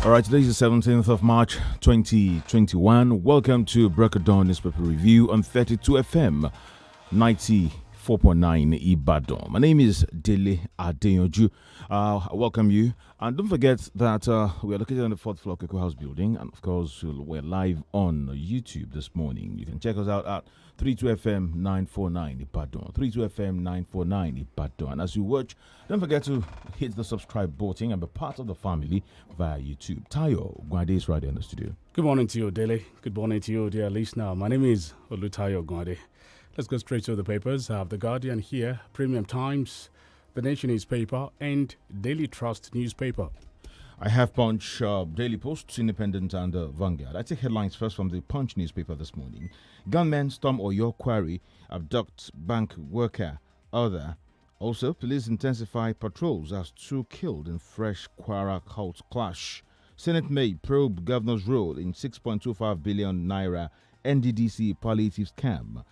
All right, today is the 17th of March 2021. Welcome to Break of Dawn Newspaper Review on 32 FM 94.9 Ibadan. My name is DELE ADEYANJU. I welcome you. And don't forget that we are located on the 4th floor Cocoa House building. And of course, we're live on YouTube this morning. You can check us out at 32FM 949 Ibadan. 32FM 949 Ibadan. And as you watch, don't forget to hit the subscribe button and be part of the family via YouTube. Tayo OGUNADE is right there in the studio. Good morning to you, Dele. Good morning to you, dear listener. My name is OLUTAYO OGUNADE. Let's go straight to the papers. I have The Guardian here, Premium Times, The Nation newspaper, and Daily Trust newspaper. I have Punch, Daily Post, Independent, and Vanguard. I take headlines first from the Punch newspaper this morning. Gunmen storm Oyo Quarry, abduct bank worker, other. Also, police intensify patrols as 2 killed in fresh Kwara cult clash. Senate may probe governor's role in 6.25 billion naira NDDC palliative scam.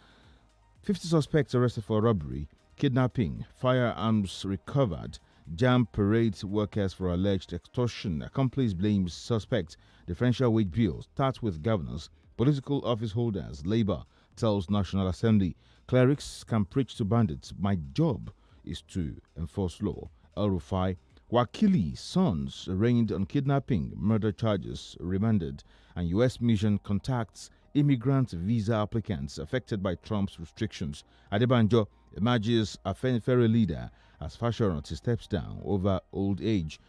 50 suspects arrested for robbery, kidnapping, firearms recovered. Jam parade workers for alleged extortion. Accomplice blames suspect. Differential wage bill starts with governors, political office holders. Labour tells National Assembly clerics can preach to bandits. My job is to enforce law. El Rufai, Wakili sons arraigned on kidnapping, murder charges, remanded. And U.S. mission contacts immigrant visa applicants affected by Trump's restrictions. Adeyanju emerges a Afenifere leader as Fashoranti steps down over old age.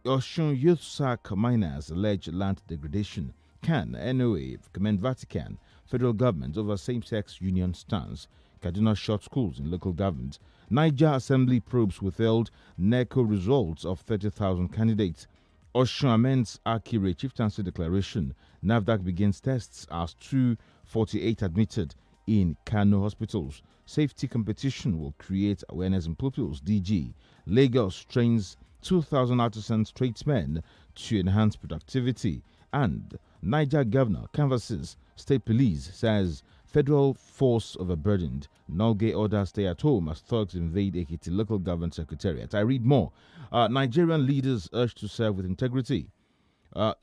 Osun Youth Sack miners allege land degradation. Can NOA commend Vatican, federal government over same-sex union stance. Kaduna short schools in local government. Niger Assembly probes withheld NECO results of 30,000 candidates. Osun amends Akire chieftaincy declaration. NAFDAC begins tests as 248 admitted in Kano hospitals. Safety competition will create awareness in pupils. DG. Lagos trains 2,000 artisans tradesmen to enhance productivity. And Niger governor canvasses state police, says federal force overburdened. Nolge orders stay at home as thugs invade Ekiti local government secretariat. I read more. Nigerian leaders urged to serve with integrity.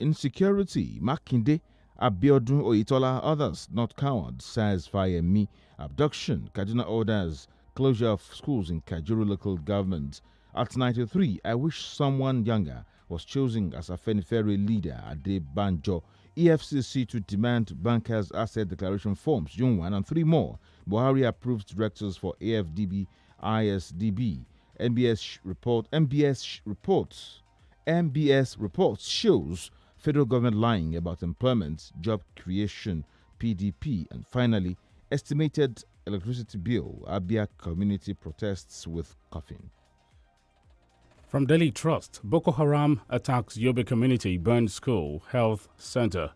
Insecurity. Makinde, Abiodun Oyitola, others not cowards, says Fayemi. Abduction. Kaduna orders closure of schools in Kajuru local government. At 93, I wish someone younger was chosen as a Afenifere leader at the Banjo. EFCC to demand bankers' asset declaration forms. June 1 and 3 more. Buhari approves directors for AFDB, ISDB. MBS reports shows federal government lying about employment, job creation, PDP, and finally, estimated electricity bill. Abia community protests with coughing. From Daily Trust, Boko Haram attacks Yobe community, burns school, health center.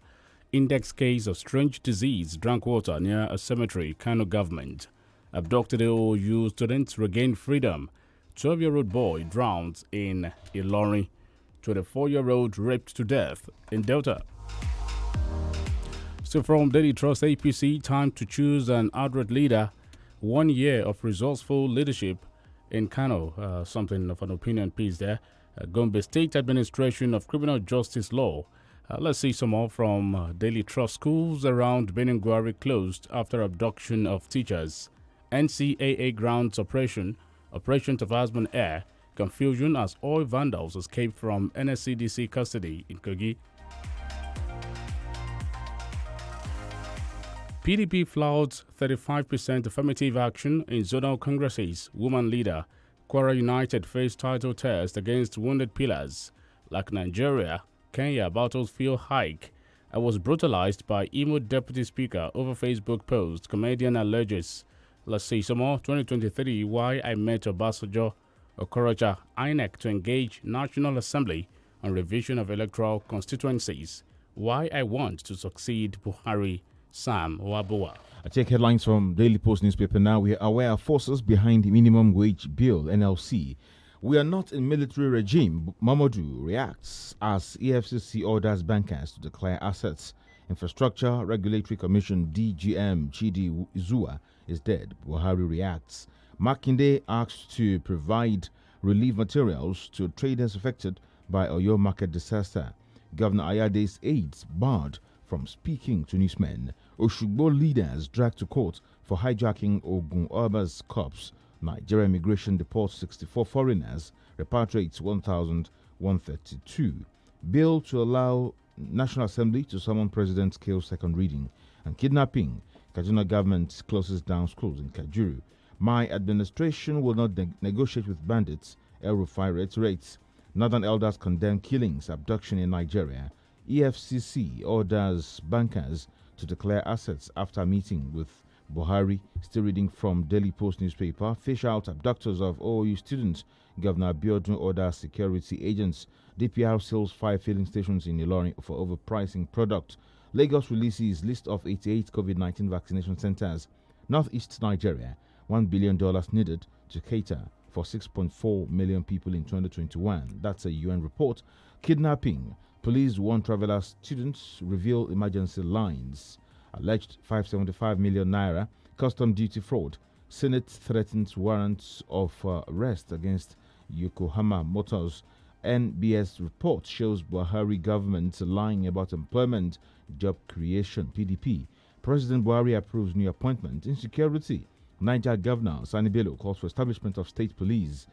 Index case of strange disease, drank water near a cemetery, Kano government. Abducted OU students regain freedom. 12-year-old boy drowns in Ilorin. 24-year-old raped to death in Delta. So from Daily Trust, APC, time to choose an outright leader. 1 year of resourceful leadership in Kano, something of an opinion piece there. Gombe State Administration of Criminal Justice Law. Let's see some more from Daily Trust. Schools around Beningwari closed after abduction of teachers. NCAA grounds operation to husband air. Confusion as oil vandals escape from NSCDC custody in Kogi. PDP flouts 35% affirmative action in zonal congresses. Woman leader. Kwara United face title test against wounded pillars. Like Nigeria, Kenya battles fuel hike. I was brutalized by Imo deputy speaker over Facebook post. Comedian alleges. Let's see some more. 2023, why I met Obasanjo. Okorocha, INEC to engage National Assembly on revision of electoral constituencies. Why I want to succeed Buhari. Sam Wabua. I take headlines from Daily Post newspaper now. We are aware of forces behind the minimum wage bill, NLC. We are not in military regime. Mamadou reacts as EFCC orders bankers to declare assets. Infrastructure Regulatory Commission DGM Chidi Zua is dead. Buhari reacts. Makinde asked to provide relief materials to traders affected by Oyo market disaster. Governor Ayade's aides barred from speaking to newsmen. Oshugbo leaders dragged to court for hijacking Ogunade's corpse. Nigeria immigration deports 64 foreigners, repatriates 1,132. Bill to allow National Assembly to summon President kills second reading. And kidnapping. Kaduna government closes down schools in Kajuru. My administration will not negotiate with bandits. El Rufai reiterates. Northern elders condemn killings, abduction in Nigeria. EFCC orders bankers to declare assets after meeting with Buhari. Still reading from Daily Post newspaper. Fish out abductors of OU students. Governor Abiodun orders security agents. DPR sells 5 filling stations in Ilorin for overpricing product. Lagos releases list of 88 COVID-19 vaccination centers. Northeast Nigeria, $1 billion needed to cater for 6.4 million people in 2021. That's a UN report. Kidnapping. Police warn traveler students, reveal emergency lines. Alleged 575 million naira. Custom duty fraud. Senate threatens warrants of arrest against Yokohama Motors. NBS report shows Buhari government lying about employment, job creation. PDP. President Buhari approves new appointment. Insecurity. Niger Governor Sani Bello calls for establishment of state police.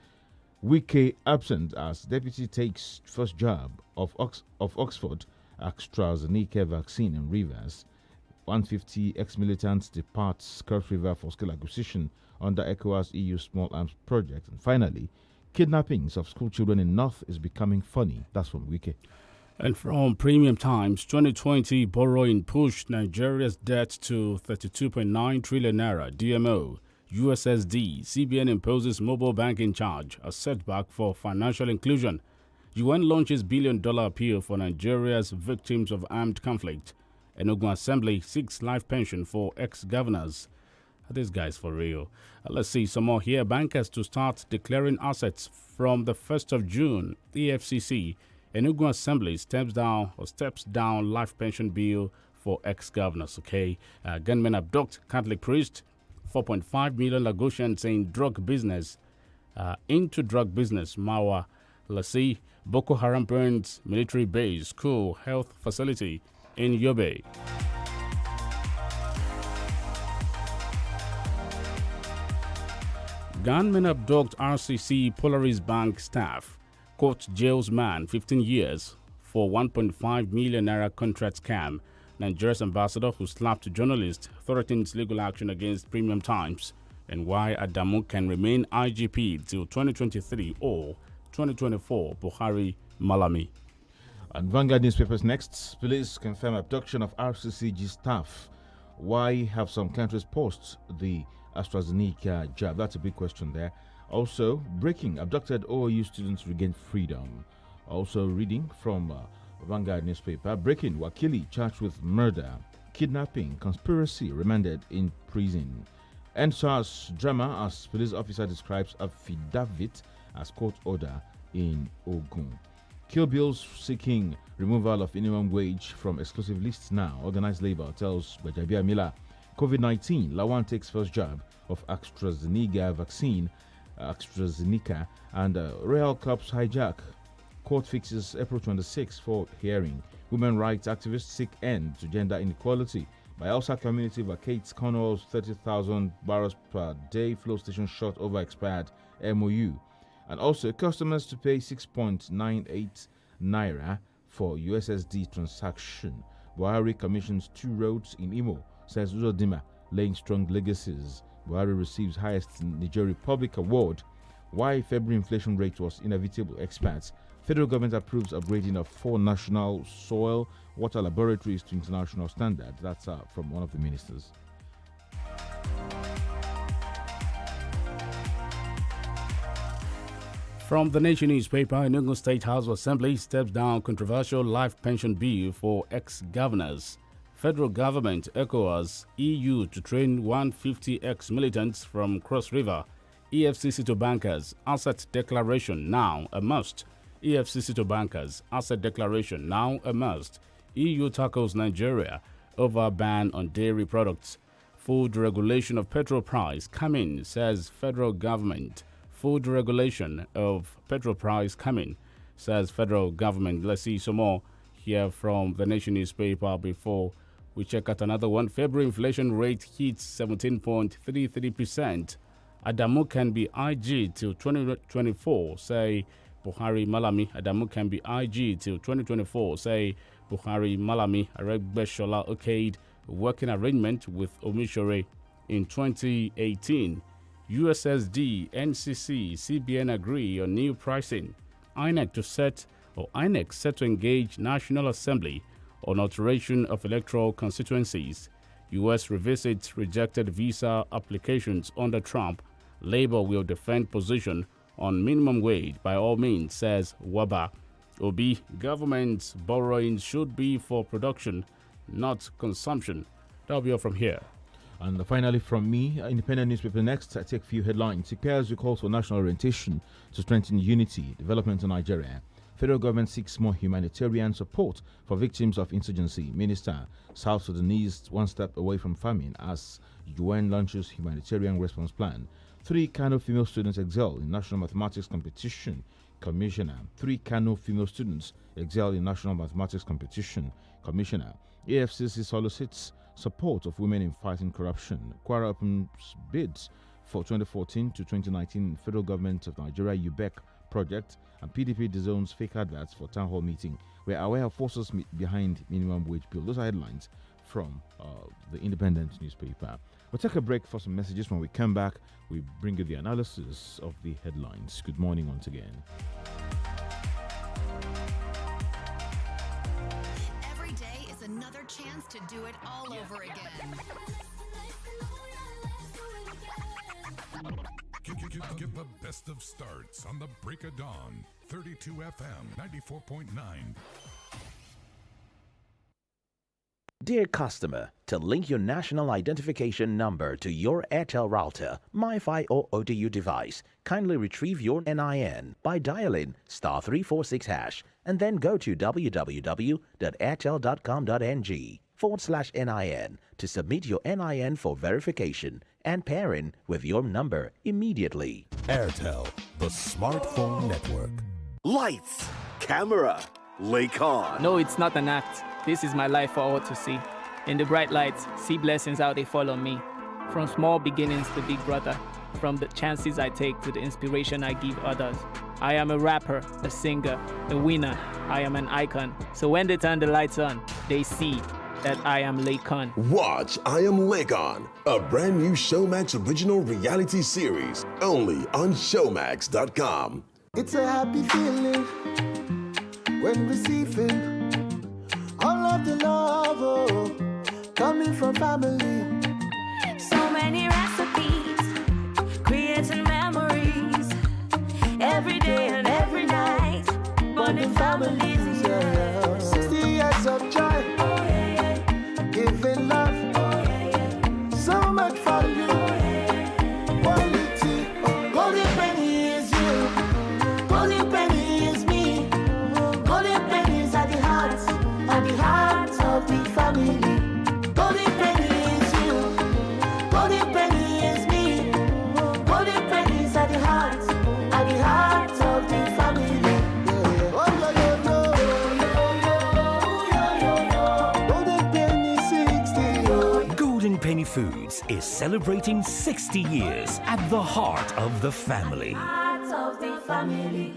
Wike absent as deputy takes first job of Oxford AstraZeneca vaccine in Rivers. 150 ex-militants departs Cross River for skill acquisition under ECOWAS EU Small Arms Project. And finally, kidnappings of school children in North is becoming funny. That's from Wike. And from Premium Times, 2020 borrowing pushed Nigeria's debt to 32.9 trillion naira. DMO, USSD, CBN imposes mobile banking charge, a setback for financial inclusion. UN launches billion-dollar appeal for Nigeria's victims of armed conflict. Enugu Assembly seeks life pension for ex-governors. These guys for real. Let's see some more here. Bankers to start declaring assets from the 1st of June. EFCC. Enugu Assembly steps down life pension bill for ex-governors. Okay. Gunmen abduct Catholic priest. 4.5 million Lagosians in drug business. Into drug business. Mawa. Let's see. Boko Haram burns military base, school, health facility in Yobe. Gunmen abduct RCC Polaris Bank staff. Court jails man 15 years for 1.5 million naira contract scam. Nigeria's ambassador who slapped journalist threatens legal action against Premium Times. And why Adamu can remain IGP till 2023 or 2024. Buhari Malami. And Vanguard newspapers next. Police confirm abduction of RCCG staff. Why have some countries paused the AstraZeneca jab? That's a big question there. Also, breaking. Abducted OU students regain freedom. Also reading from Vanguard newspaper. Breaking. Wakili charged with murder, kidnapping, conspiracy, remanded in prison. NSAS drama as police officer describes affidavit as court order in Ogun. Kill bills seeking removal of minimum wage from exclusive lists now. Organized labor tells Bajabia Mila. COVID-19. Lawan takes first jab of AstraZeneca vaccine. AstraZeneca and Royal Cups hijack. Court fixes April 26 for hearing. Women rights activists seek end to gender inequality. Bielsa community vacates Cornwall's 30,000 barrels per day flow station short over expired MOU. And also customers to pay 6.98 naira for USSD transaction. Buhari commissions 2 roads in Imo, says Uzodima, laying strong legacies. Buhari receives highest Niger Republic award. Why February inflation rate was inevitable, experts. Federal government approves upgrading of 4 national soil water laboratories to international standard. That's from one of the ministers. From the Nation newspaper, Enugu State House of Assembly steps down controversial life pension bill for ex-governors. Federal government ECOWAS EU to train 150 ex-militants from Cross River. EFCC to bankers, asset declaration now a must. EFCC to bankers, asset declaration now a must. EU tackles Nigeria over ban on dairy products. Food regulation of petrol price coming, says federal government. Food regulation of petrol price coming, says federal government. Let's see some more here from the Nation newspaper before we check out another one. February inflation rate hits 17.33%. Adamu can be IG till 2024, say Buhari Malami. Adamu can be IG till 2024, say Buhari Malami. Aregbeshola okayed working arrangement with Omishore in 2018. USSD, NCC, CBN agree on new pricing. INEC set to engage National Assembly on alteration of electoral constituencies. U.S. revisits rejected visa applications under Trump. Labor will defend position on minimum wage by all means, says Waba. Obi, government's borrowing should be for production, not consumption. That'll be all from here. And finally, from me, Independent newspaper next. I take a few headlines. It calls for national orientation to strengthen unity, development in Nigeria. Federal government seeks more humanitarian support for victims of insurgency. Minister, South Sudanese one step away from famine as UN launches humanitarian response plan. 3 Kano female students excel in national mathematics competition. Commissioner. 3 Kano female students excel in national mathematics competition. Commissioner. AFCC solicits support of women in fighting corruption. Kwara opens bids for 2014 to 2019 federal government of Nigeria UBEC project, and PDP disowns fake adverts for town hall meeting. We are aware of forces behind minimum wage bill. Those are headlines from the Independent newspaper. We'll take a break for some messages. When we come back, we bring you the analysis of the headlines. Good morning once again. Every day is another chance to do it all over again. Get the best of starts on the break of dawn. 32 FM 94.9. Dear customer, to link your national identification number to your Airtel router, MiFi or ODU device, kindly retrieve your NIN by dialing *346# and then go to www.airtel.com.ng/NIN to submit your NIN for verification and pairing with your number immediately. Airtel, the smartphone network. Lights, camera, lake on. No, it's not an act. This is my life for all to see. In the bright lights, see blessings how they follow me. From small beginnings to big brother, from the chances I take to the inspiration I give others. I am a rapper, a singer, a winner. I am an icon. So when they turn the lights on, they see that I am Lakon. Watch I Am Lakon, a brand new Showmax original reality series, only on Showmax.com. It's a happy feeling when receiving all of the love, oh, coming from family. So many recipes, creating memories, every day and every night, bonding families, yeah. 60 years of joy, oh, yeah. Giving love, Oh, yeah. so much value, quality, golden penny is you, golden penny is me, golden pennies at the heart of the family. Golden penny is you, golden penny is me, golden pennies at the heart of the family. Oh, golden penny 60. Golden Penny Foods is celebrating 60 years at the heart of the family. Heart of the family.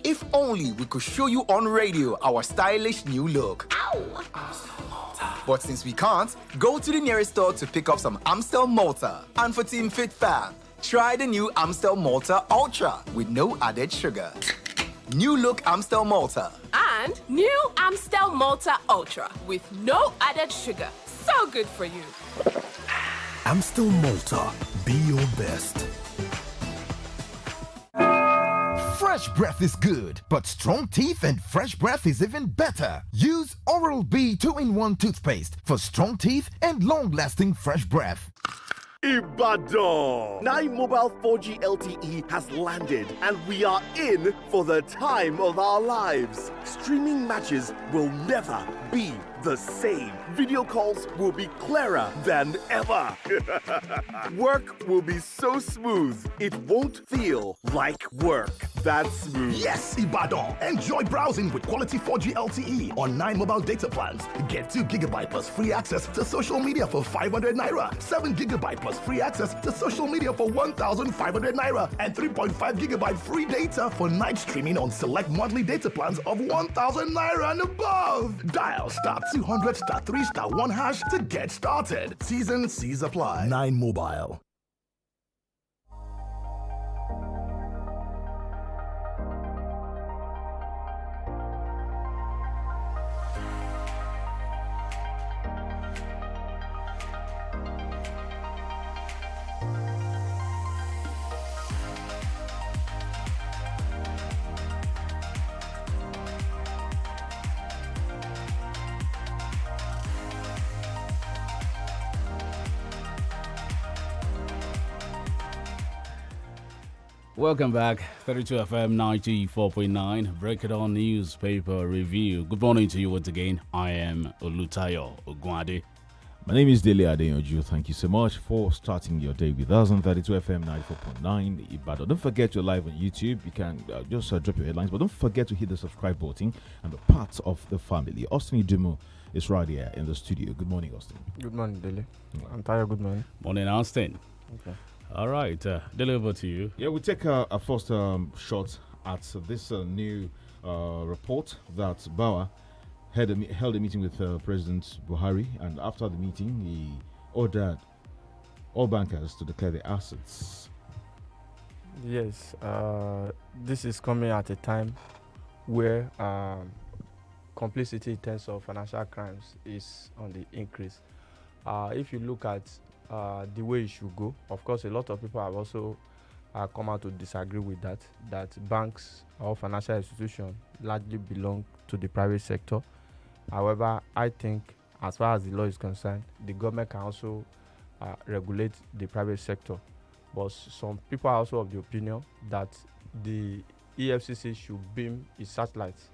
If only we could show you on radio our stylish new look. Ow! But since we can't, go to the nearest store to pick up some Amstel Malta. And for Team Fit Fam, try the new Amstel Malta Ultra with no added sugar. New look Amstel Malta. And new Amstel Malta Ultra with no added sugar. So good for you. Amstel Malta, be your best. Fresh breath is good, but strong teeth and fresh breath is even better. Use Oral-B 2-in-1 toothpaste for strong teeth and long-lasting fresh breath. Ibadan! 9 Mobile 4G LTE has landed and we are in for the time of our lives. Streaming matches will never be the same. Video calls will be clearer than ever. Work will be so smooth, it won't feel like work. that smooth. Yes, Ibadan. Enjoy browsing with quality 4G LTE on 9 mobile data plans. Get 2 GB plus free access to social media for 500 naira, 7 GB plus free access to social media for 1,500 naira, and 3.5 GB free data for night streaming on select monthly data plans of 1,000 naira and above. Dial *200 *3 *1 hash to get started. Season C's apply. 9 Mobile. Welcome back. 32 FM 94.9. Break It On Newspaper Review. Good morning to you once again. I am OLUTAYO OGUNADE. My name is DELE ADEYANJU. Thank you so much for starting your day with us on 32 FM 94.9 Ibadan. Don't forget you're live on YouTube. You can just drop your headlines, but don't forget to hit the subscribe button and be part of the family. Austin Idumo is right here in the studio. Good morning, Austin. Good morning, DELE. I'm tired. Good morning. Morning, Austin. Okay. All right, DELE, over to you. Yeah, we take a first shot at this new report that Bauer held a meeting with President Buhari, and after the meeting, he ordered all bankers to declare their assets. Yes, this is coming at a time where complicity in terms of financial crimes is on the increase. If you look at the way it should go, of course, a lot of people have also come out to disagree with that banks or financial institutions largely belong to the private sector. However, I think as far as the law is concerned, the government can also regulate the private sector. But some people are also of the opinion that the EFCC should beam its satellites,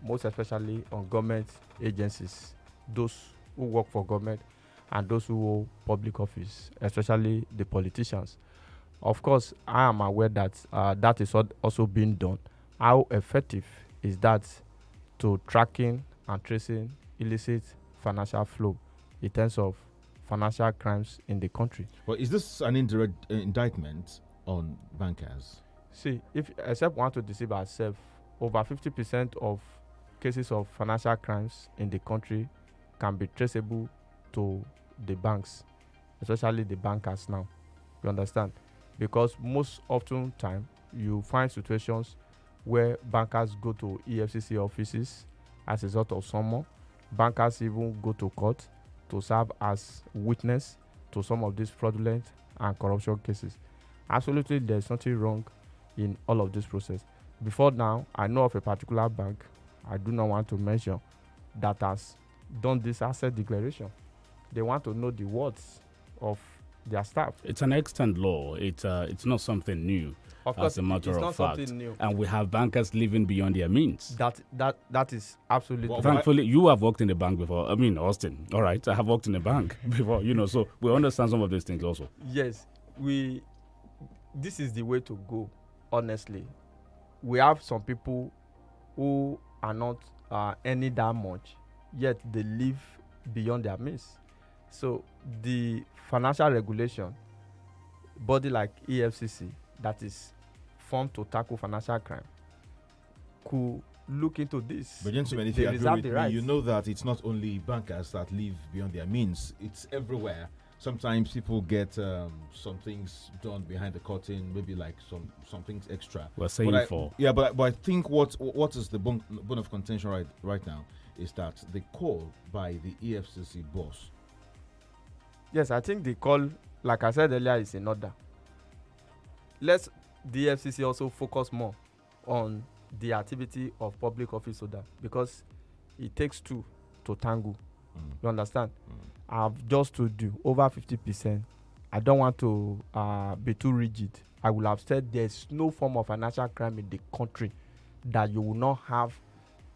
most especially on government agencies, those who work for government and those who hold public office, especially the politicians. Of course, I am aware that that is also being done. How effective is that to tracking and tracing illicit financial flow in terms of financial crimes in the country? Well, is this an indirect indictment on bankers? See, except we want to deceive ourselves, over 50% of cases of financial crimes in the country can be traceable to the banks, especially the bankers now. You understand? Because most often time you find situations where bankers go to EFCC offices as a result of summon. Bankers even go to court to serve as witness to some of these fraudulent and corruption cases. Absolutely, there's nothing wrong in all of this process. Before now, I know of a particular bank, I do not want to mention, that has done this asset declaration. They want to know the words of their staff. It's an extant law. It's not something new. Of course, as a matter it's of not fact. something new. And we have bankers living beyond their means. That is absolutely. Well, thankfully, you have worked in the bank before. I mean, Austin. All right, I have worked in the bank before. So we understand some of these things also. Yes, this is the way to go. Honestly, we have some people who are not earning that much, yet they live beyond their means. So the financial regulation body like EFCC that is formed to tackle financial crime could look into this. But gentlemen, if you agree with me, you know that it's not only bankers that live beyond their means. It's everywhere. Sometimes people get some things done behind the curtain, maybe like some things extra. We're saying for. Yeah, but I think what is the bone of contention right now is that the call by the EFCC boss. Yes, I think the call, like I said earlier, is in order. Let the FCC also focus more on the activity of public office holder, because it takes two to tango. You understand? I've just told you over 50%. I don't want to be too rigid. I will have said there's no form of financial crime in the country that you will not have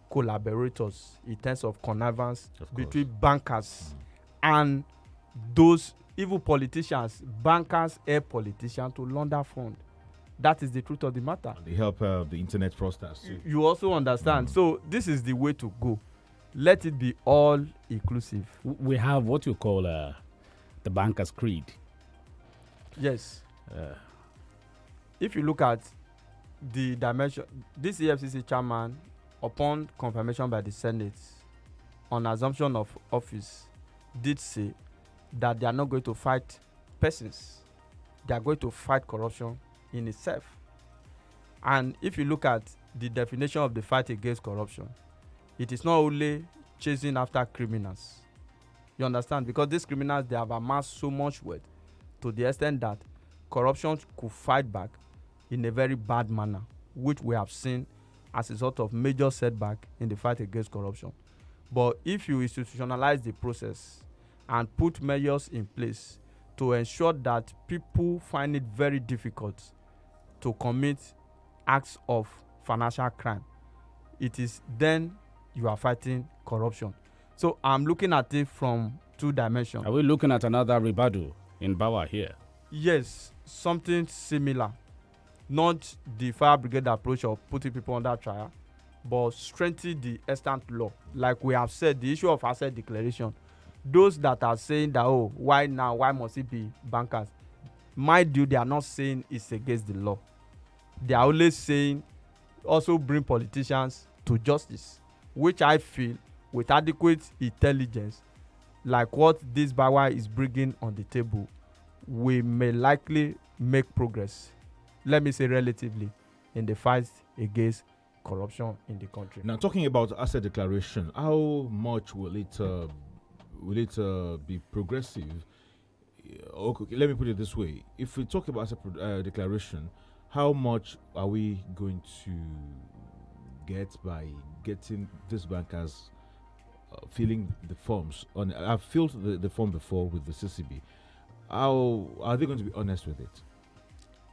collaborators in terms of connivance between bankers and those evil politicians. Bankers help politicians to launder funds. That is the truth of the matter. They help the internet fraudsters too. You also understand. So this is the way to go. Let it be all inclusive. We have what you call the banker's creed. Yes. If you look at the dimension, this EFCC chairman, upon confirmation by the Senate, on assumption of office, did say that they are not going to fight persons. They are going to fight corruption in itself. And if you look at the definition of the fight against corruption, it is not only chasing after criminals. You understand? Because these criminals, they have amassed so much wealth to the extent that corruption could fight back in a very bad manner, which we have seen as a sort of major setback in the fight against corruption. But if you institutionalize the process and put measures in place to ensure that people find it very difficult to commit acts of financial crime, it is then you are fighting corruption. So I'm looking at it from two dimensions. Are we looking at another Ribadu in Bawa here? Yes, something similar. Not the fire brigade approach of putting people under trial, but strengthen the extant law. Like we have said, the issue of asset declaration. Those that are saying that, oh, why now? Why must it be bankers? Mind you, they are not saying it's against the law. They are only saying also bring politicians to justice, which I feel with adequate intelligence, like what this Bawa is bringing on the table, we may likely make progress, let me say relatively, in the fight against corruption in the country. Now, talking about asset declaration, how much will it be progressive? Okay, let me put it this way. If we talk about asset declaration, how much are we going to get by getting these bankers filling the forms? I've filled the form before with the CCB. How are they going to be honest with it?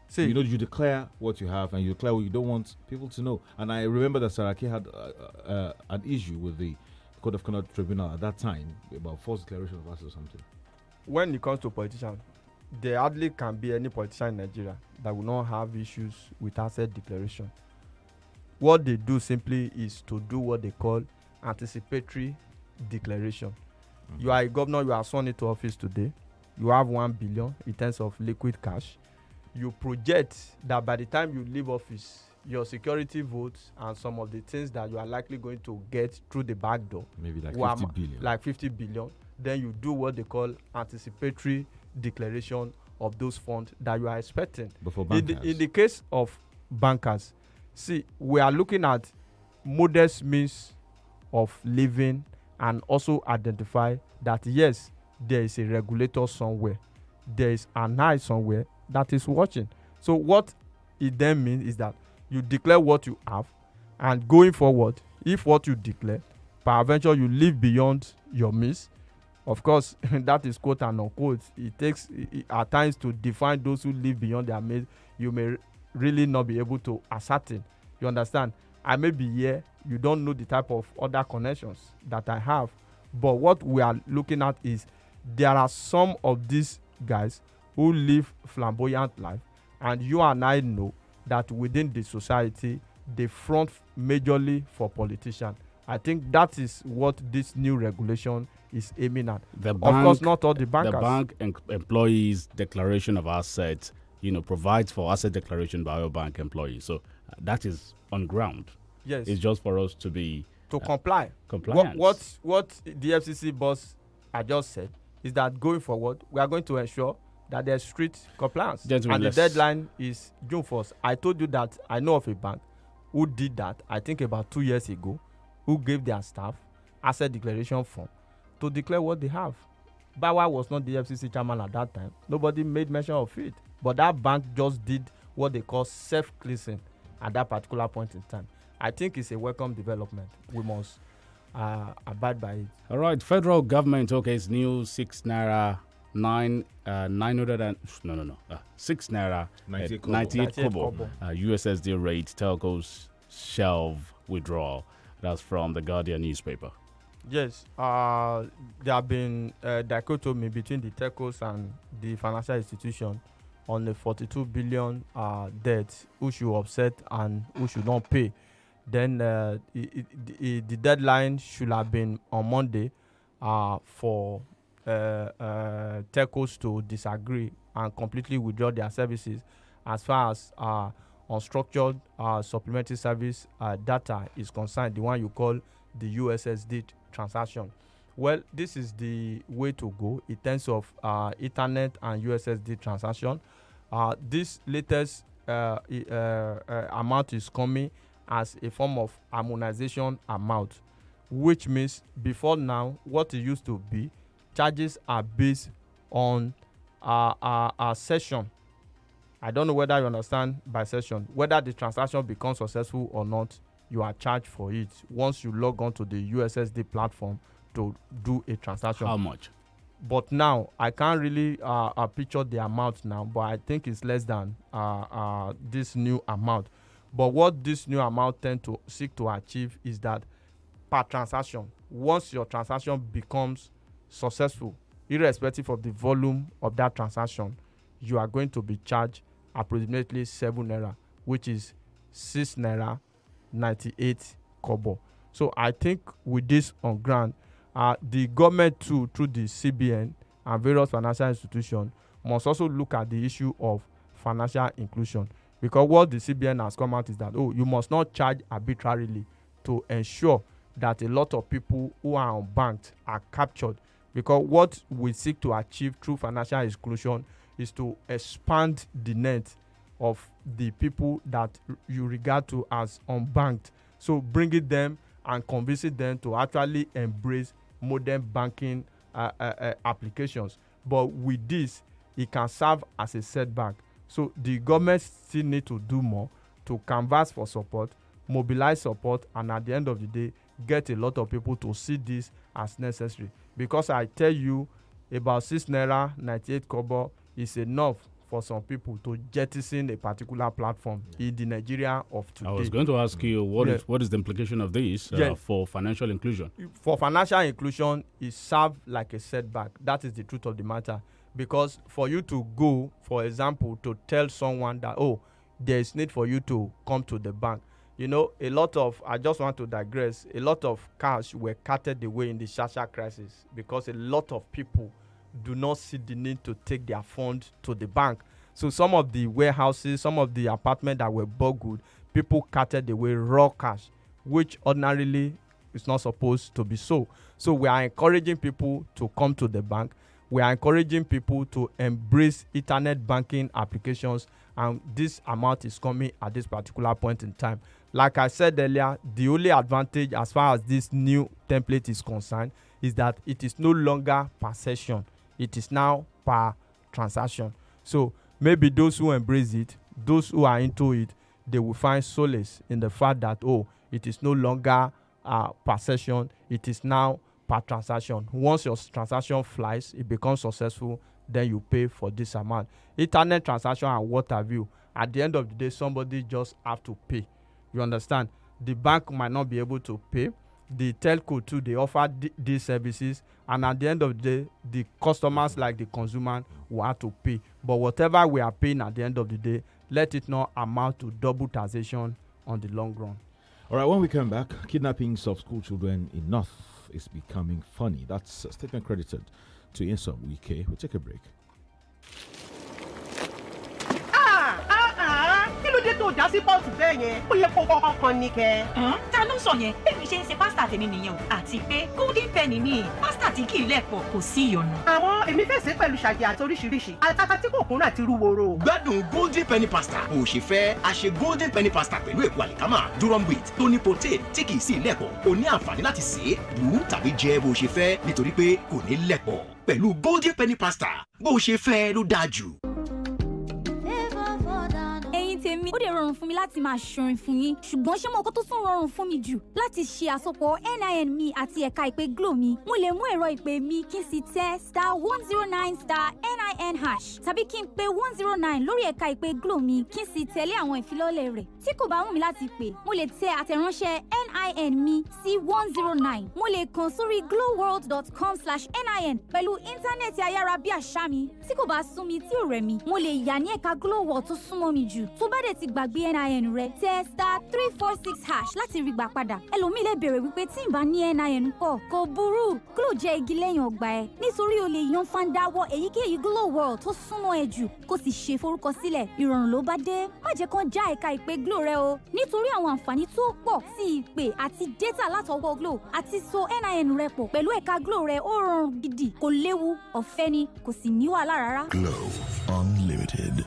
See, you declare what you have and you declare what you don't want people to know. And I remember that Saraki had an issue with the Code of Conduct Tribunal at that time about false declaration of assets or something. When it comes to politicians, there hardly can be any politician in Nigeria that will not have issues with asset declaration. What they do simply is to do what they call anticipatory declaration. Mm-hmm. You are a governor, you are sworn into office today, you have 1 billion in terms of liquid cash. You project that by the time you leave office, your security votes and some of the things that you are likely going to get through the back door, maybe like 50 billion. Like 50 billion. Then you do what they call anticipatory declaration of those funds that you are expecting. Before bankers. In the case of bankers, see, we are looking at modest means of living and also identify that yes, there is a regulator somewhere, there is an eye somewhere that is watching. So what it then means is that you declare what you have, and going forward, if what you declare, peradventure you live beyond your means, of course, that is quote and unquote. It takes at times to define those who live beyond their means. You may really not be able to ascertain. You understand? I may be here. You don't know the type of other connections that I have. But what we are looking at is there are some of these guys who live flamboyant life, and you and I know that within the society they front majorly for politicians. I think that is what this new regulation is aiming at. Of course, not all the bankers. The bank employees' declaration of assets, provides for asset declaration by our bank employees. So that is on ground. Yes, it's just for us to be comply. Compliant. What the FCC boss I just said is that going forward, we are going to ensure that there's strict compliance. Gentlemen, and the deadline is June 1st. I told you that I know of a bank who did that, I think about 2 years ago, who gave their staff asset declaration form to declare what they have. Bawa was not the FCC chairman at that time. Nobody made mention of it. But that bank just did what they call self-cleansing at that particular point in time. I think it's a welcome development. We must abide by it. All right, federal government, its new 6 naira 6 naira 98 kobo USSD rate telcos shelve withdrawal. That's from the Guardian newspaper. Yes, there have been dichotomy between the telcos and the financial institution on the 42 billion debt, who should offset and who should not pay. Then the deadline should have been on Monday for telcos to disagree and completely withdraw their services as far as unstructured supplementary service data is concerned, the one you call the USSD transaction. Well, this is the way to go in terms of Ethernet and USSD transaction. This latest amount is coming as a form of harmonization amount, which means before now, what it used to be, charges are based on a session. I don't know whether you understand by session. Whether the transaction becomes successful or not, you are charged for it once you log on to the USSD platform to do a transaction. How much? But now, I can't really picture the amount now, but I think it's less than this new amount. But what this new amount tend to seek to achieve is that per transaction, once your transaction becomes successful, irrespective of the volume of that transaction, you are going to be charged approximately 7 naira, which is 6 naira 98 kobo. So I think with this on ground, the government too, through the CBN and various financial institutions, must also look at the issue of financial inclusion. Because what the CBN has come out is that, you must not charge arbitrarily to ensure that a lot of people who are unbanked are captured. Because what we seek to achieve through financial inclusion is to expand the net of the people that you regard to as unbanked. So bringing them and convincing them to actually embrace modern banking applications. But with this, it can serve as a setback. So the government still need to do more to canvass for support, mobilize support, and at the end of the day, get a lot of people to see this as necessary. Because I tell you, about 6 naira 98 kobo is enough for some people to jettison a particular platform in the Nigeria of today. I was going to ask you, what is the implication of this for financial inclusion? For financial inclusion, it serves like a setback. That is the truth of the matter. Because for you to go, for example, to tell someone that, there is need for you to come to the bank. You know, I just want to digress, a lot of cash were carted away in the Shasha crisis because a lot of people do not see the need to take their funds to the bank. So some of the warehouses, some of the apartments that were burgled, people carted away raw cash, which ordinarily is not supposed to be so. So we are encouraging people to come to the bank. We are encouraging people to embrace internet banking applications, and this amount is coming at this particular point in time. Like I said earlier, the only advantage as far as this new template is concerned is that it is no longer per session. It is now per transaction. So maybe those who embrace it, those who are into it, they will find solace in the fact that, it is no longer per session. It is now per transaction. Once your transaction flies, it becomes successful, then you pay for this amount. Internet transaction and what have you, at the end of the day, somebody just have to pay. You understand? The bank might not be able to pay. The telco too, they offer these services, and at the end of the day, the customers like the consumer will have to pay. But whatever we are paying at the end of the day, let it not amount to double taxation on the long run. All right, when we come back, kidnappings of school children in North is becoming funny. That's a statement credited to Insom Wike. We'll take a break. dé tó já sí pọ́ọ̀tù bẹ́ẹ̀ yẹn ó yẹ kó kọ́kọ́ kan ní kẹ́. ta ló sọ yẹn bẹ́ẹ̀ mi ṣe ń ṣe pásítà tèmi nìyẹn o àti pé golden penny ni pásítà tí kì í lẹ̀pọ̀ kò sí ìyọnu. àwọn èmi fèsì pẹ̀lú ṣàjẹ́ àti oríṣiríṣi àtàkà tí kò kún àti rúworo. gbádùn golden penny pasta bó o ṣe fẹ́ a ṣe golden penny pasta pẹ̀lú èpo àlìkámà durum wheat tó ní protein tí kì í sí lẹ̀pọ̀ o ní àǹfààní láti sè é bù tàbí jẹ bó o ṣe fẹ́ nítorí pé kò ní lẹ̀pọ̀ pẹ̀lú golden penny pasta bó o ṣe fẹ́ ló dáa jù. ó dẹ̀ rọrùn fún mi láti máa ṣorin fún yín ṣùgbọ́n ṣé mo kó tó tún rọrùn fún mi jù láti ṣe àsopọ̀ NIN mi àti ẹ̀ka ìpè Glo mi mo lè mú ẹ̀rọ ìpè mi kí n sì tẹ *109*NIN# tàbí kí n pe 109 lórí ẹ̀ka ìpè Glo mi kí n sì tẹ̀lé àwọn ìfilọ́lẹ̀ rẹ̀ tí kò bá wù mí láti pè mo lè tẹ àtẹ̀ránṣẹ́ NIN mi sí 109 mo lè kàn sórí gloworld.com/NIN pẹ̀lú íńtánẹ́ẹ̀tì ayárabíàṣá mi tí kò bá sún mi tí ò rẹ̀ mí mo lè yà ní ẹ̀ka Glo World tó súnmọ́ mi jù tó bá dẹ̀ ti gbàgbé NIN rẹ̀ tẹ *346# láti rí gbà padà ẹlòmíì lè béèrè wípé tí n bá ní NIN kọ́ kò burú Glo jẹ́ igi lẹ́yìn ọgbà ẹ̀ nítorí o lè yan fandawọ èyíkéyìí Glo World tó súnmọ́ ẹ jù kó sì ṣe forúkọsílẹ̀ ìrọ̀rùn ló bá dé má jẹ́ kán já ẹ̀ka ìpè Glo rẹ o nítorí àwọn àǹfààní tó pọ̀ sí ìpè àti dátà látọwọ́ Glo àti so NIN rẹ pọ̀ pẹ̀lú ẹ̀ka Glo rẹ ó rọrùn gidi kò léwu ọ̀fẹ́ ni kò sì ní wàhálà rárá. Glo Unlimited.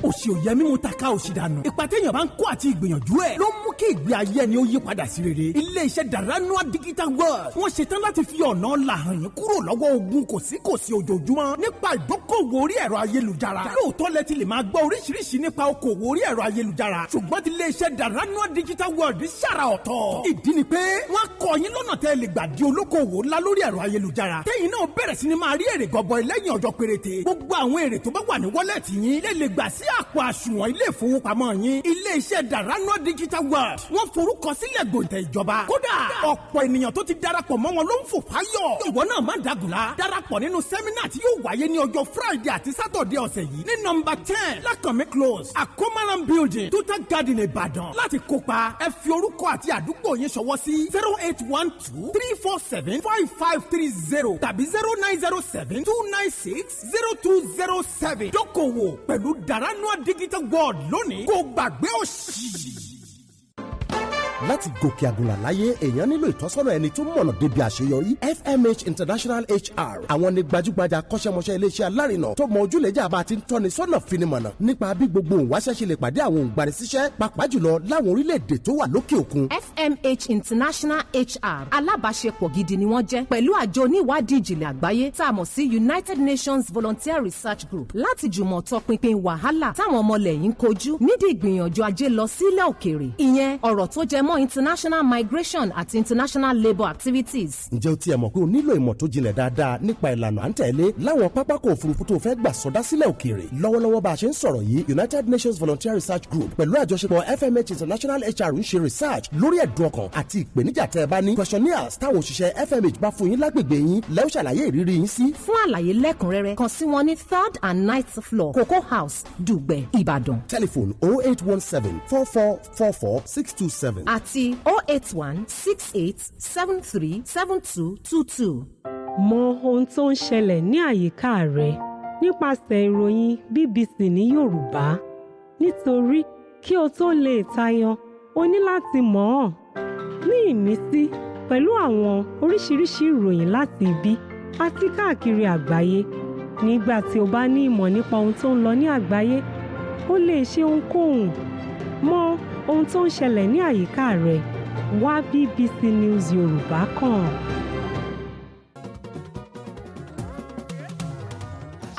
òṣì ò yẹ mímú taka òṣì dànù. ipa téèyàn bá ń kó àti ìgbìyànjú ẹ̀ ló mú kí ìgbé ayé ẹni ó yí padà sí rere. ilé-iṣẹ́ Daranua Digital World wọ́n ṣetán láti fi ọ̀nà ọ̀la hàn yín kúrò lọ́wọ́ ogun kòsíkòsí ojoojúmọ́ nípa ìdókòwò orí ẹ̀rọ ayélujára. lóòótọ́ lẹ ti lè máa gbọ́ oríṣiríṣi nípa okòwò orí ẹ̀rọ ayélujára ṣùgbọ́n ti ilé-iṣẹ́ Daranua Digital World ṣàrà ọ̀tọ̀. ìdí ni pé wọ́n kọ́ yín lọ́nà tẹ́ lè gbà di olókòwò ńlá lórí ẹ̀rọ ayélujára. tẹ́yìn náà bẹ̀rẹ̀ sí ni máa rí èrè gọbọi lẹ́yìn ọjọ́ péréte. gbogbo àwọn èrè tó bá wà ní wọ́lẹ̀tì yín lè gbà sí àpò àsùnwọ̀n ilé ìfowópamọ́ yín. ilé-iṣẹ́ Daranua Digital World wọ́n forúkọ sílẹ̀ gbòǹtẹ̀ ìjọba. kódà ọ̀pọ̀ ènìyàn tó ti darapọ̀ mọ́ wọn ló ń fò fáyọ̀. ìwọ náà má dàgùlá darapọ̀ nínú sẹ́mínà tí yóò wáyé ní ọjọ́ Friday àti Saturday ọ̀sẹ̀ yìí ní nọ́mbà 10 Lákànmí Close Akomaran Building Total Garden Ìbàdàn. láti kópa ẹ fi orúkọ àti àdúgbò yín ṣọwọ́ sí 0812-347-5530 tàbí 0907-296-0207. dókòwò pẹ̀lú Daranua Digital World lónìí kò gbàgbé òṣì. láti gòkè àgùnlà láyé èèyàn nílò ìtọ́sọ́nà ẹni tó mọ̀nà débi àṣeyọrí. FMH International HR àwọn ni gbajúgbajà akọ́ṣẹ́mọṣẹ́ iléeṣẹ́ alárinà tó mọ ojúlẹ̀jà bá ti ń tọ́ni sọ́nà finimọ̀nà nípa bí gbogbo òǹwáṣẹ́ ṣe lè pàdé àwọn òǹgbanisíṣẹ́ pàápàá jùlọ láwọn orílẹ̀-èdè tó wà lókè òkun. FMH International HR alábàáṣepọ̀ gidi ni wọ́n jẹ́ pẹ̀lú àjọ oníwádìí ìjìnlẹ̀ àgbáyé tá a mọ̀ sí United Nations Volunteer Research Group láti jùmọ̀ tọpinpin wàhálà táwọn ọmọlẹ̀ yìí ń kojú nídìí ìgbìyànjú ajé lọ sílẹ̀ òkèèrè. ìyẹn ọ̀rọ̀ tó jẹ mọ́ international migration àti international labour activities. ǹjẹ́ o tiẹ̀ mọ̀ pé o nílò ìmọ̀ tó jinlẹ̀ dáadáa nípa ìlànà à ń tẹ̀lé láwọn pápákọ̀ òfurufú tó fẹ́ gbà sọdá sílẹ̀ òkèèrè. lọ́wọ́lọ́wọ́ bá a ṣe ń sọ̀rọ̀ yìí United Nations Volunteer Research Group pẹ̀lú àjọṣepọ̀ FMH International HR ń ṣe research lórí ẹ̀dùn ọkàn àti ìpèníjà tẹ́ ẹ bá ní. questionnaires táwọn òṣìṣẹ́ FMH bá fún yín lágbègbè yín lẹ́ẹ̀ ṣàlàyé ìrírí yín sí. fún àlàyé lẹ́kùnrẹ́rẹ́ kàn sí wọn ní 3rd and 9th floor Cocoa House Dùgbẹ̀ Ìbàdàn. telephone 0817-4444-627 àti 08168737222. mọ ohun tó ń ṣẹlẹ̀ ní àyíká rẹ nípasẹ̀ ìròyìn BBC ní Yorùbá nítorí kí o tó lè tayọ o ní láti mọ̀ ọ́n. ní ìmísí pẹ̀lú àwọn oríṣiríṣi ìròyìn láti ibi àti káàkiri àgbáyé. nígbà tí o bá ní ìmọ̀ nípa ohun tó ń lọ ní àgbáyé o lè ṣe ohunkóhun. mọ ohun tó ń ṣẹlẹ̀ ní àyíká rẹ wá BBC News Yorùbá kàn.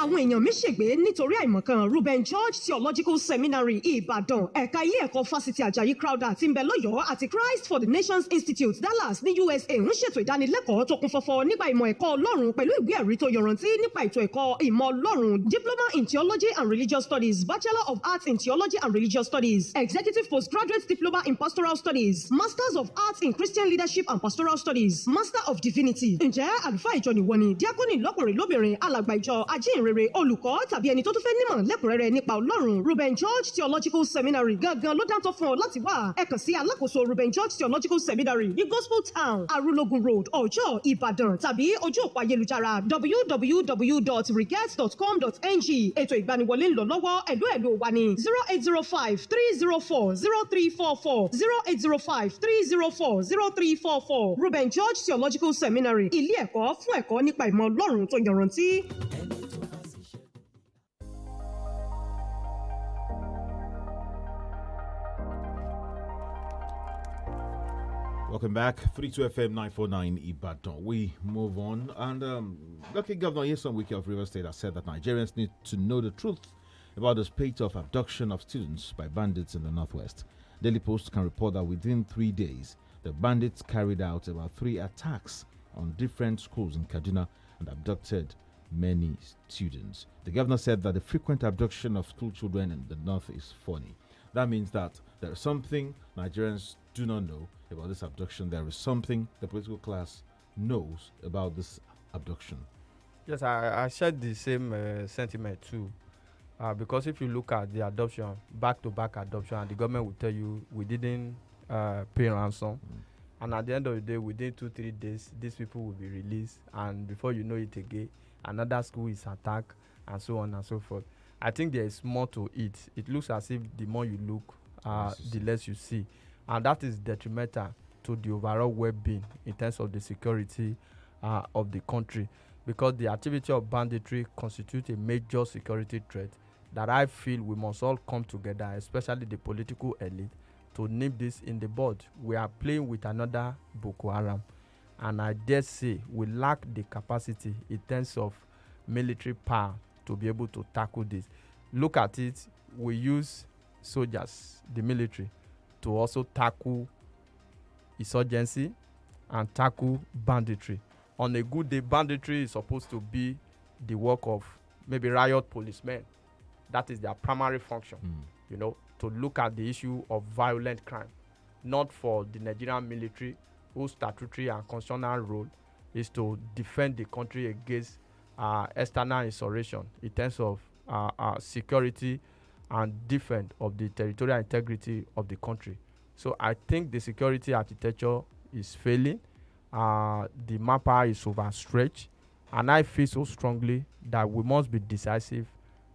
àwọn èèyàn mi ṣègbè nítorí àìmọ̀kan Ruben George Theological Seminary Ìbàdàn ẹ̀ka ilé ẹ̀kọ́ fásitì Àjàyí Crowther tí ń bẹ lọ́yọ̀ọ́ àti Christ for the Nations Institute Dallas ní USA ń ṣètò ìdánilẹ́kọ̀ọ́ tó kún fọ́fọ́ nípa ìmọ̀ ẹ̀kọ́ Ọlọ́run pẹ̀lú ìwé ẹ̀rí tó yọrantí nípa ètò ẹ̀kọ́ ìmọ̀ Ọlọ́run Diploma in Theology and Religious Studies, Bachelor of Arts in Theology and Religious Studies, Executive Postgraduate Diploma in Pastoral Studies, Masters of Arts in Christian Leadership and Pastoral Studies, Master of Divinity. ǹjẹ́ àlùfáà ìjọ nìwọ ni díákónì lọ́kùnrin lóbìnrin alàgbà ìjọ ajínrere olùkọ́ tàbí ẹni tó tún fẹ́ nímọ̀ lẹ́kùnrẹ́rẹ́ nípa Ọlọ́run Ruben George Theological Seminary gangan ló dáńtọ́ fún ọ láti wá. ẹ kàn sí alákòóso Ruben George Theological Seminary ní Gospel Town Arúlógún Road Ọ̀jọ́ Ìbàdàn tàbí ojú òpó ayélujára www.riget.com.ng. ètò ìgbaniwọlé ń lọ lọ́wọ́ ẹ̀lú wa ní 0805-304-0344 0805-304-0344 Ruben George Theological Seminary ilé ẹ̀kọ́ fún ẹ̀kọ́ nípa ìmọ̀ Ọlọ́run tó yanrantí. Welcome back. 32FM 949 Ibadan. We move on. And Governor Nyesom Wike of Rivers State has said that Nigerians need to know the truth about the spate of abduction of students by bandits in the northwest. Daily Post can report that within 3 days, the bandits carried out about 3 attacks on different schools in Kaduna and abducted many students. The governor said that the frequent abduction of school children in the north is funny. That means that there is something Nigerians do not know about this abduction. There is something the political class knows about this abduction. Yes, I shared the same sentiment too. Because if you look at the adoption, back-to-back adoption, and the government will tell you we didn't pay ransom. And at the end of the day, within 2-3 days, these people will be released. And before you know it again, another school is attacked, and so on and so forth. I think there is more to it. It looks as if the more you look, the less you see. And that is detrimental to the overall well-being in terms of the security of the country. Because the activity of banditry constitutes a major security threat that I feel we must all come together, especially the political elite, to nip this in the bud. We are playing with another Boko Haram, and I dare say we lack the capacity in terms of military power to be able to tackle this. Look at it, we use soldiers, the military, to also tackle insurgency and tackle banditry. On a good day, banditry is supposed to be the work of maybe riot policemen. That is their primary function, you know, to look at the issue of violent crime, not for the Nigerian military, whose statutory and constitutional role is to defend the country against external insurrection in terms of security and defense of the territorial integrity of the country. So I think the security architecture is failing. The mapper is overstretched, and I feel so strongly that we must be decisive,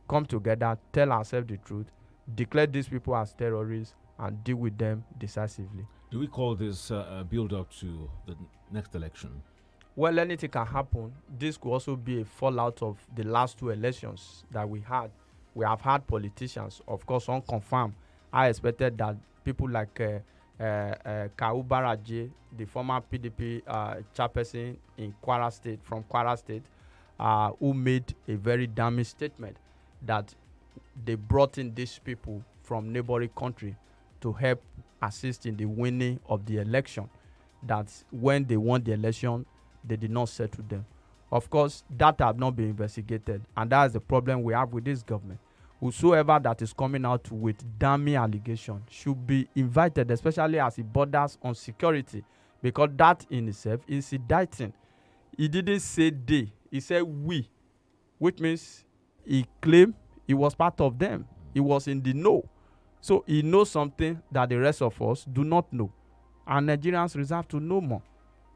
come together, tell ourselves the truth, declare these people as terrorists, and deal with them decisively. Do we call this a build-up to the next election? Well, anything can happen. This could also be a fallout of the last 2 elections that we had. We have had politicians, of course, unconfirmed. I expected that people like Kau Baraje, the former PDP chairperson in Kwara State, from Kwara State, who made a very damning statement that they brought in these people from neighboring country to help assist in the winning of the election, that when they won the election, they did not settle them. Of course, that have not been investigated, and that is the problem we have with this government. Whosoever that is coming out with damning allegation should be invited, especially as it borders on security, because that in itself is indicting. He didn't say they, he said we, which means he claimed he was part of them. He was in the know. So he knows something that the rest of us do not know. And Nigerians deserve to know more.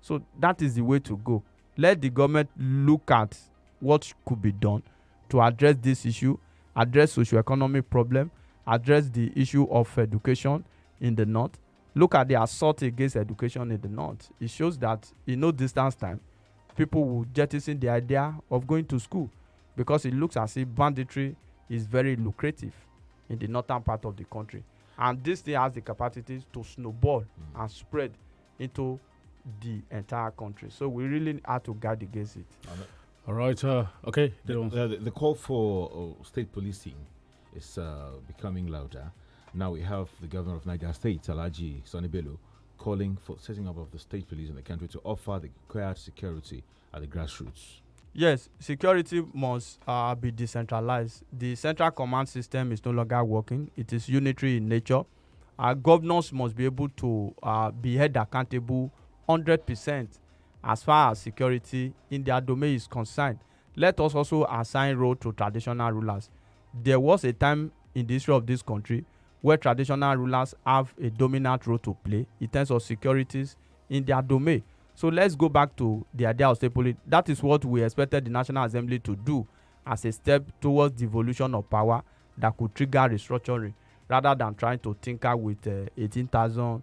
So that is the way to go. Let the government look at what could be done to address this issue, address socio-economic problem, address the issue of education in the north. Look at the assault against education in the north. It shows that in no distance time, people will jettison the idea of going to school, because it looks as if banditry is very lucrative in the northern part of the country. And this thing has the capacity to snowball and spread into the entire country. So we really have to guard against it. All right. Okay. The call for state policing is becoming louder. Now we have the governor of Niger State, Alhaji Sani Bello, calling for setting up of the state police in the country to offer the required security at the grassroots. Yes, security must be decentralized. The central command system is no longer working. It is unitary in nature. Our governors must be able to be held accountable 100% as far as security in their domain is concerned. Let us also assign role to traditional rulers. There was a time in the history of this country where traditional rulers have a dominant role to play in terms of securities in their domain. So let's go back to the idea of state police. That is what we expected the National Assembly to do as a step towards devolution of power that could trigger restructuring, rather than trying to tinker with 18,000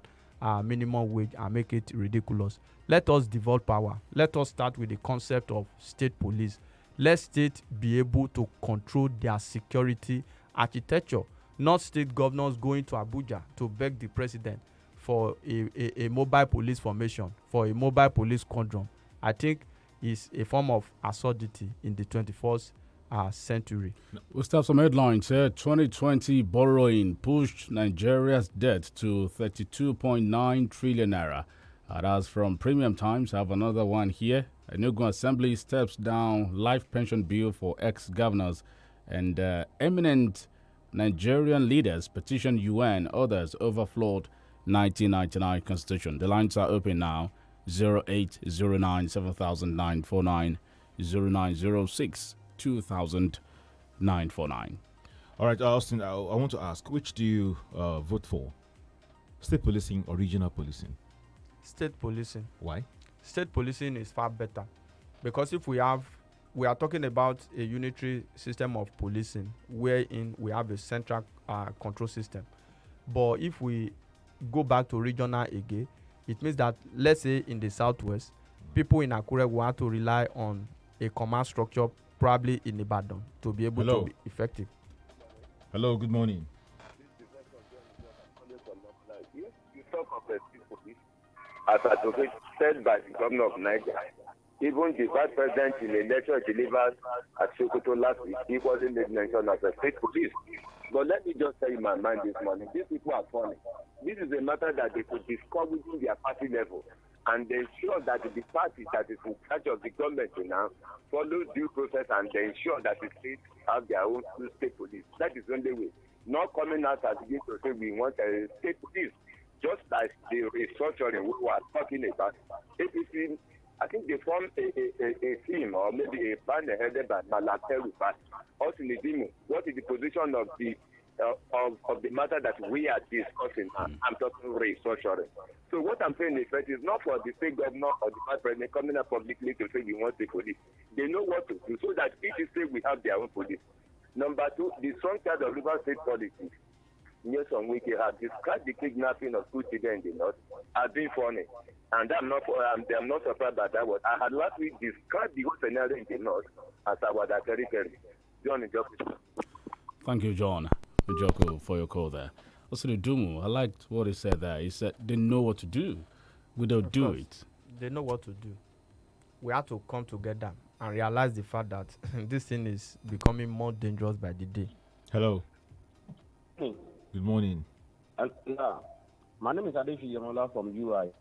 minimum wage and make it ridiculous. Let us devolve power. Let us start with the concept of state police. Let state be able to control their security architecture, not state governors going to Abuja to beg the president for a mobile police formation, for a mobile police quadron. I think is a form of absurdity in the 21st century. We'll start some headlines here. 2020 borrowing pushed Nigeria's debt to 32.9 trillion naira. That's from Premium Times. I have another one here. Enugu Assembly steps down life pension bill for ex-governors, and eminent Nigerian leaders petition UN. Others overflowed 1999 Constitution. The lines are open now. 0809 7949 0906 200949. All right, Austin, I want to ask, which do you vote for? State policing or regional policing? State policing. Why? State policing is far better, because if we are talking about a unitary system of policing wherein we have a central control system. But if we go back to regional again, it means that, let's say in the southwest, people in Akure will have to rely on a command structure, probably in Ibadan, to be able to be effective. Hello, good morning. You talk of the police as advocated by the governor of Niger. Even the vice president in the lecture delivered at Sokoto last week, he wasn't mentioned as a state police. But let me just tell you my mind this morning. These people are funny. This is a matter that they could discuss within their party level and ensure that the party that is in charge of the government now follows due process and they ensure that the states have their own state police. That is the only way. Not coming out as again to say we want a state police. Just like the restructuring we were talking about. APC, I think they formed a team or maybe a band headed by Malateru. Also, what is the position of the matter that we are discussing? I'm talking restructuring. So what I'm saying is that it's not for the state governor or the vice president coming up publicly to say we want the police. They know what to do so that each state will have their own police. Number two, the strong side of River State politics. Yes, on week have described the kidnapping of 2 children in the north as being funny, and I'm not surprised by that one. I had last week described the whole scenario in the north as our territory. John Njoku. Thank you, John Njoku, for your call there. Also, the Dumu, I liked what he said there. He said they know what to do. We don't do it. They know what to do. We have to come together and realize the fact that this thing is becoming more dangerous by the day. Hello. Good morning. My name is Adefi Yamola from UI.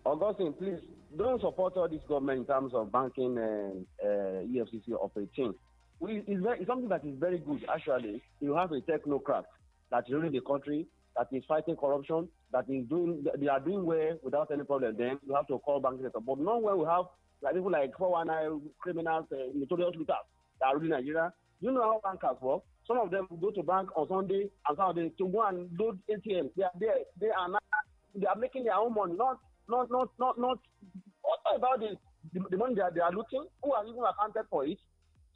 Augustine, please don't support all this government in terms of banking and EFCC operating. It's something that is very good, actually. You have a technocrat that is running the country, that is fighting corruption, they are doing well without any problem. Then you have to call banking sector. But not when we have people like 419 criminals, notorious looters that are ruling Nigeria. You know how bankers work. Some of them go to bank on Sunday and Saturday to go and load ATM. They are there. They are making their own money. Not what about the money they are looting? Who has even accounted for it?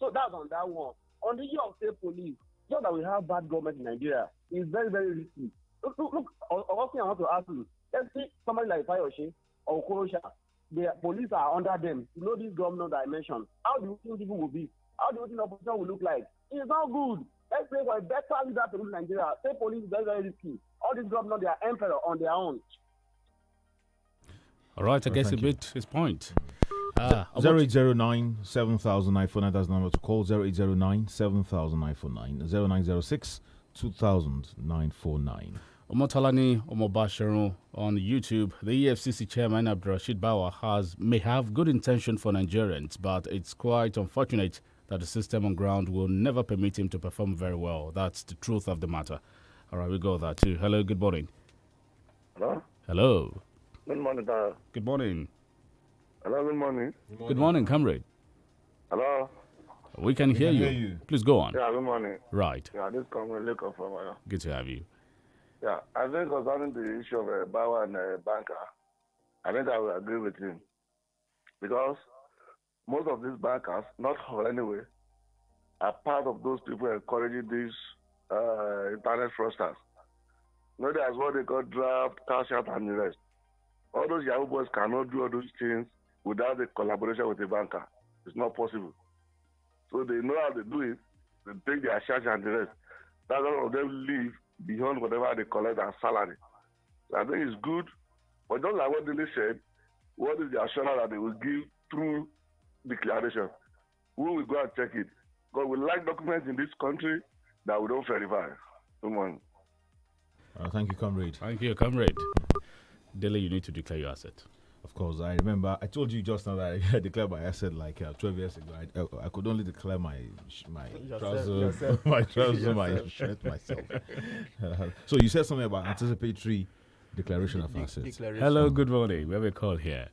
So that's on that one. On the issue of state police, just that we have bad government in Nigeria is very, very risky. Look, one thing I want to ask you. Let's see somebody like Fayoshe or Korosha. The police are under them. You know this governor that I mentioned. How do you think people will be? How do you think the opposition will look like? It's not good. Let's pray for a better leader to rule Nigeria. State police is very, very risky. All these governors, they are emperor on their own. All right, I guess a bit his point. 0809 7949, that's the number to call. 0809 7949, 0906 2949. Omotalani Omobasharon on YouTube. The EFCC chairman Abdurrashid Bawa may have good intention for Nigerians, but it's quite unfortunate that the system on ground will never permit him to perform very well. That's the truth of the matter. All right, we go there too. Hello, good morning. Hello? Hello. Good morning, sir. Good morning. Hello, good morning. Good morning, comrade. Hello? We can hear you. Please go on. Yeah, good morning. Right. Yeah, this is Comrade Leko from Good to have you. Yeah, I think concerning the issue of Bawa and banker, I think I will agree with him. Because most of these bankers, not all anyway, are part of those people encouraging these internet fraudsters. You know, there's what they call draft, cash out, and the rest. All those Yahoo boys cannot do all those things without the collaboration with the banker. It's not possible. So they know how to do it. They take their charge and the rest. That's all of them live beyond whatever they collect as salary. So I think it's good. But just like what Dele said, what is the assurance that they will give through declaration? we will go and check it. Because we like documents in this country that we don't verify. Come on. Thank you, comrade. Thank you, comrade. Dele, you need to declare your asset. Of course, I remember I told you just now that I declared my asset like 12 years ago. I could only declare my trousers, my shirt myself. So you said something about anticipatory declaration of assets. Hello, good morning. We have a call here.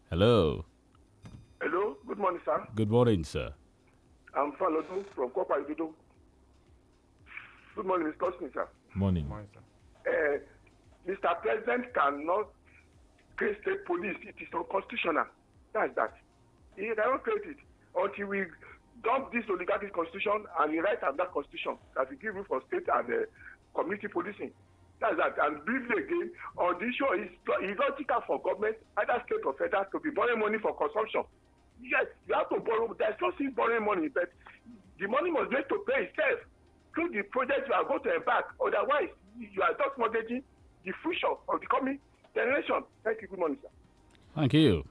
Hello. Hello, good morning, sir. Good morning, sir. I'm Falodu from Kopa Idodo. Good morning, Mr. Austin, sir. Morning. Mr. President cannot create state police. It is unconstitutional. That's that. He cannot create it until we dump this oligarchic constitution and we write another constitution that will give room for state and community policing. That's that. And briefly again, on the issue, it's logical for government, either state or federal, to be borrowing money for consumption. Yes, you have to borrow. There's no sense borrowing money, but the money must be able to pay itself through the project you are going to embark. Otherwise, you are just mortgaging the future of the coming generation. Thank you. Good morning, sir. Thank you.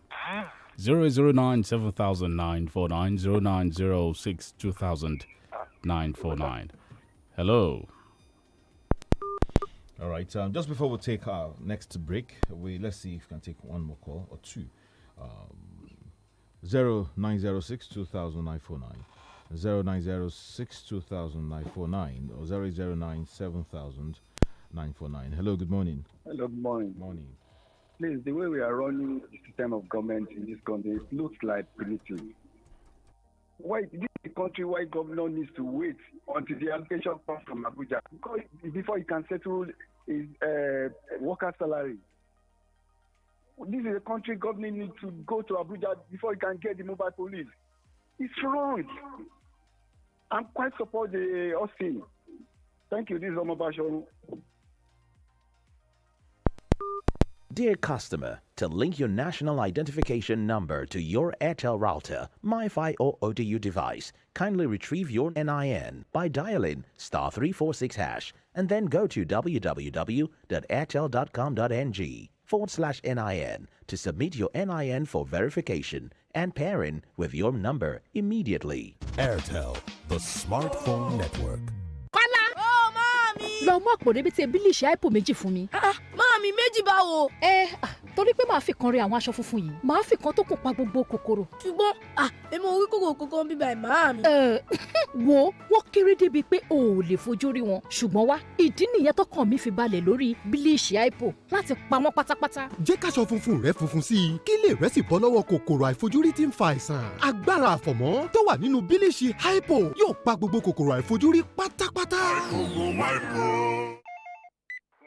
009-700949, 0906-200949. Hello. All right. Just before we take our next break, let's see if we can take one more call or two. 0906-200949, 0906-200949, or 009-700949. Hello, good morning. Hello, good morning. Morning. Please, the way we are running the system of government in this country, it looks like primitive. Why this is a country why governor needs to wait until the allocation comes from Abuja before he can settle his worker salary? This is a country government needs to go to Abuja before he can get the mobile police. It's wrong. I'm quite support the Austin. Thank you. This is Omobasho. Dear customer, to link your national identification number to your Airtel router, MiFi or ODU device, kindly retrieve your NIN by dialing *346# and then go to www.airtel.com.ng/NIN to submit your NIN for verification and pairing with your number immediately. Airtel, the smartphone network. Lọ mú àpò rẹ̀bẹ̀tẹ̀ bílíṣì àìpò méjì fún mi. Máàmì méjì báwo. Torí pé màá fi kan rẹ àwọn aṣọ funfun yìí, màá fi kan tó kún pa gbogbo kòkòrò. Ṣùgbọ́n èmi ò rí kòkòrò ń bíbá ẹ̀ máàmì. Wo wọ́n kéré débi pé o ò lè fojú rí wọn. Ṣùgbọ́n wá, ìdí nìyẹn tọkàn mi fi balẹ̀ lórí bílíṣì àìpò láti pa wọ́n pátápátá. Jẹ́ káṣọ funfun rẹ funfun sí i, kí lè rẹ sì bọ́ lọ́wọ́ kòkòrò àìfojúrí tí ń fa àìsàn. Agbára àfọ̀mọ́ tó wà nínú bílíṣì àìpò yóò pa gbogbo kòkòrò àìfojúrí pátápátá.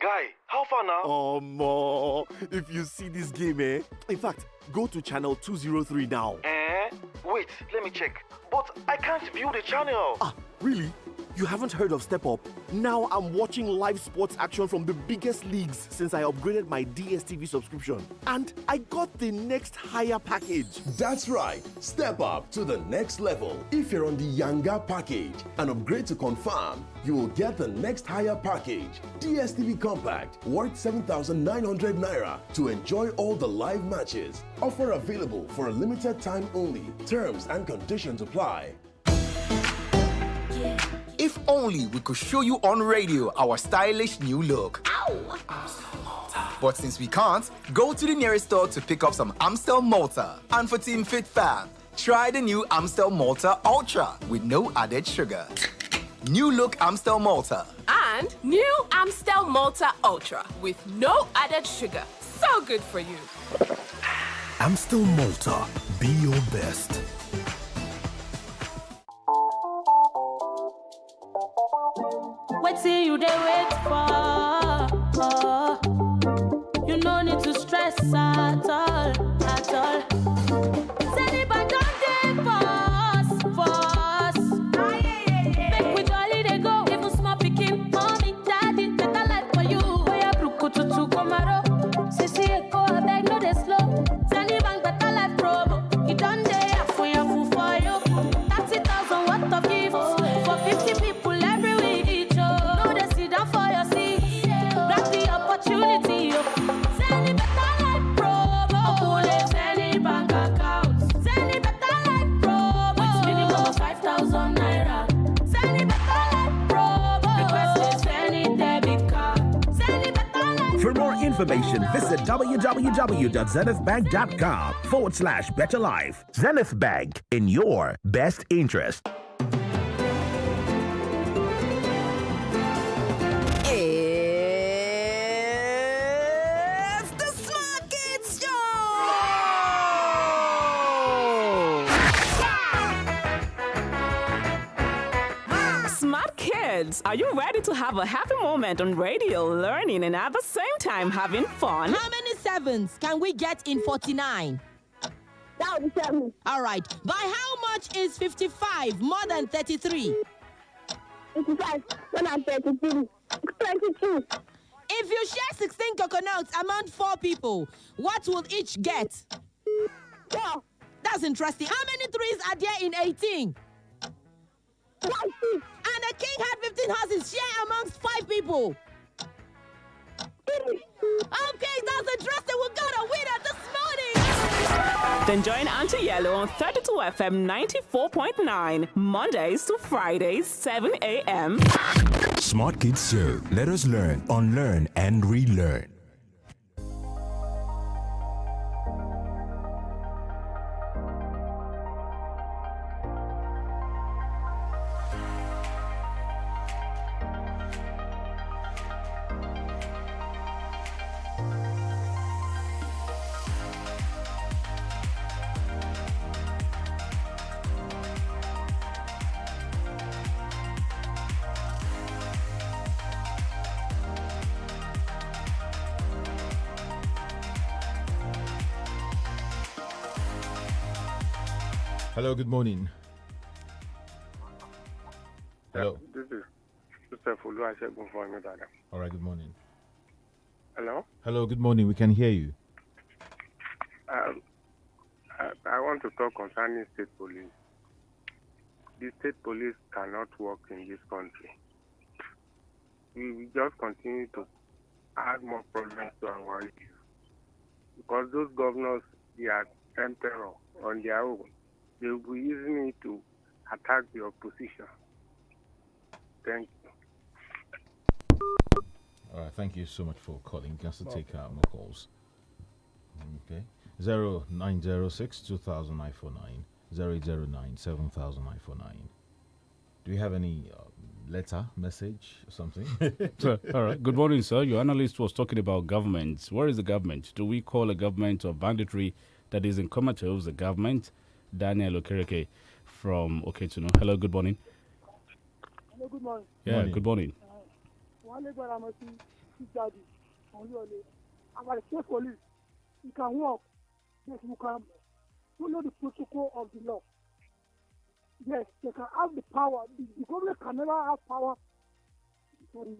Guy, how far now? If you see this game, in fact, go to channel 203 now. Wait, let me check. But I can't view the channel. Really? You haven't heard of Step Up? Now I'm watching live sports action from the biggest leagues since I upgraded my DSTV subscription. And I got the next higher package. That's right. Step up to the next level. If you're on the younger package and upgrade to confirm, you will get the next higher package. DSTV Compact, worth 7,900 Naira to enjoy all the live matches. Offer available for a limited time only. Terms and conditions apply. If only we could show you on radio our stylish new look. Ow! But since we can't, go to the nearest store to pick up some Amstel Malta. And for Team Fit fam, try the new Amstel Malta Ultra with no added sugar. New look Amstel Malta. And new Amstel Malta Ultra with no added sugar. So good for you. Amstel Malta. Be your best. Wait till you dey wait for. You no need to stress at all, at all. Say the band don't take pause. Make we jolly dey go. Even small pikin, mommy, daddy, better life for you. Oya bruku tutu komaro. Sisi eko abeg no dey slow. Tell the bank better life promo. It done dey for you. 30,000 worth of gifts for 50 people every week. No dey sit down for your seat. Grab the opportunity. Send the better life promo. information, visit www.zenithbank.com/betterlife. Zenith Bank, in your best interest. It's the Smart Kids Show! Smart Kids, are you ready to have a happy moment on radio, learning, and at the same time having fun? How many sevens can we get in 49? That would be 7. All right. By how much is 55 more than 33? 55 more than 33. 22. If you share 16 coconuts among 4 people, what will each get? 4. That's interesting. How many trees are there in 18? 20. And the king had 15 horses. Share amongst 5 people. 3. Okay, that's interesting. We got a winner this morning. Then join Auntie Yellow on 32 FM 94.9, Mondays to Fridays, 7 a.m. Smart Kids Show. Let us learn, unlearn, and relearn. Hello, good morning. Hello. This is Joseph Oluwasegun from Ibadan. All right, good morning. Hello? Hello, good morning. We can hear you. I want to talk concerning state police. The state police cannot work in this country. We will just continue to add more problems to our youth. Because those governors, they are emperor on their own. They will be using it to attack the opposition. Thank you. All right, thank you so much for calling. You can still take more calls. Okay. 0906 200949 009 7949. Do you have any letter, message, or something? All right. Good morning, sir. Your analyst was talking about government. Where is the government? Do we call a government of banditry that is in comatose a government? Daniel Okereke from Okechino. Hello, good morning. Hello, good morning. Yeah, good morning. Our state police, you can work, yes, you can follow the protocol of the law. Yes, they can have the power. The government can never have power for the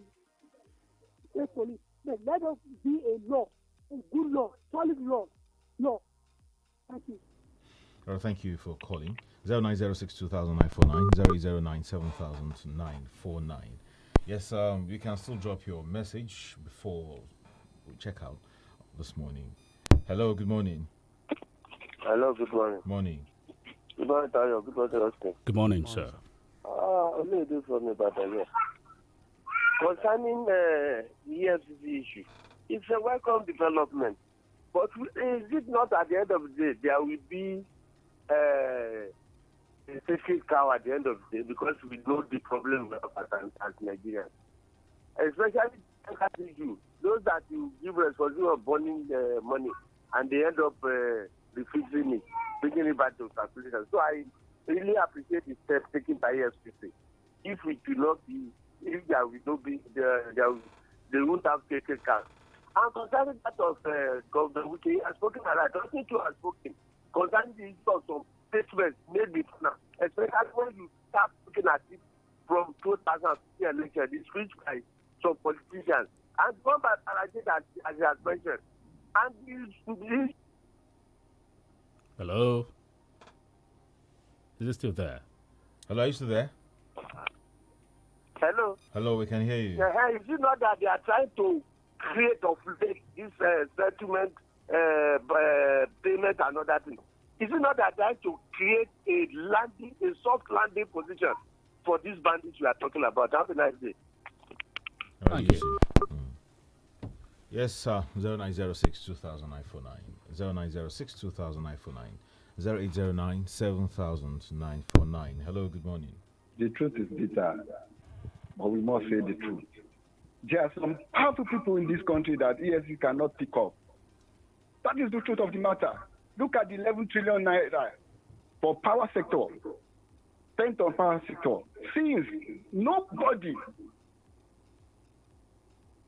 state police. But let us be a law, a good law, solid law. Thank you. Well, thank you for calling. 0906 200949 009 7949. Yes, you can still drop your message before we check out this morning. Hello, good morning. Hello, good morning. Morning. Good morning, Tayo. Good morning, Austin. Good morning, sir. Only this for me, but concerning the EFCC issue, it's a welcome development. But is it not at the end of the day there will be a sacred cow at the end of the day, because we know the problem we have as Nigerians, especially those that you give responsibility of burning money and they end up refusing it, bringing it back to circulation. So I really appreciate the step taken by EFCC. If we do not be, if there will not be, they won't have sacred cows. And concerning that of Governor Wike, he has spoken a lot. I don't think you have spoken concerning the issue of some statements made before now, especially when you start looking at it from 2015 election, the speech by some politicians, and one by Alajid, as he has mentioned. And this. Hello? Is it still there? Hello, are you still there? Hello? Hello, we can hear you. Yeah, is it not that they are trying to create or make this settlement, payment and other things? Is it not that they are trying to create a soft landing position for these bandits we are talking about? Have a nice day. Thank you. Yes, sir. 0906 200949. 0906 200949. 0809 700949. Hello, good morning. The truth is bitter, but we must say the truth. There are some powerful people in this country that ESG cannot pick up. That is the truth of the matter. Look at the 11 trillion naira for power sector, spent on power sector. Since nobody,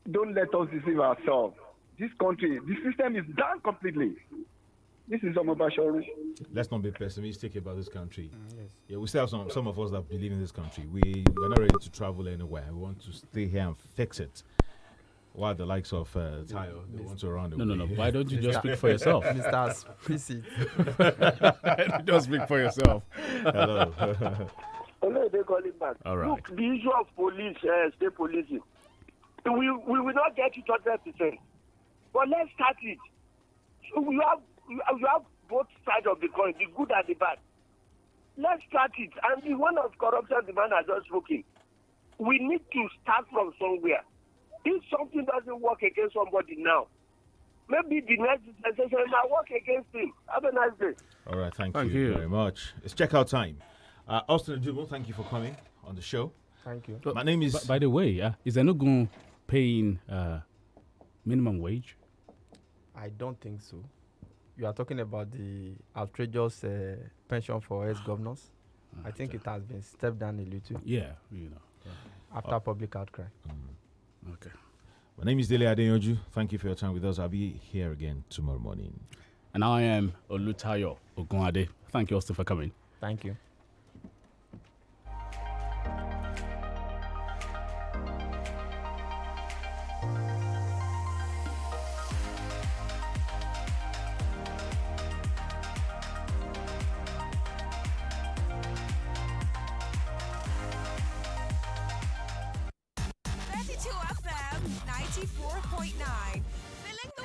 don't let us deceive ourselves. This country, the system is down completely. This is Omobashori. Let's not be pessimistic about this country. Yes. Yeah, we still have some of us that believe in this country. We are not ready to travel anywhere. We want to stay here and fix it. While the likes of Tayo, they want to run away. No. Why don't you just speak for yourself? Mr. Proceed. Just speak for yourself. Hello. Hello, they call it back. All right. Look, the issue of police, state policing, we will not get it 100%. But let's start it. So you have both sides of the coin, the good and the bad. Let's start it. And the one of corruption, the man has just spoken. We need to start from somewhere. If something doesn't work against somebody now, maybe the next dispensation might work against him. Have a nice day. All right, thank you very much. It's checkout time. Austin Adubo, thank you for coming on the show. Thank you. My name is... By the way, is Enugu paying minimum wage? I don't think so. You are talking about the outrageous pension for ex-governors. I think it has been stepped down a little. Yeah, you know. After public outcry. Okay. My name is Dele Adeyanju. Thank you for your time with us. I'll be here again tomorrow morning. And I am OLUTAYO OGUNADE. Thank you, Austin, for coming. Thank you. FM 94.9. Filling the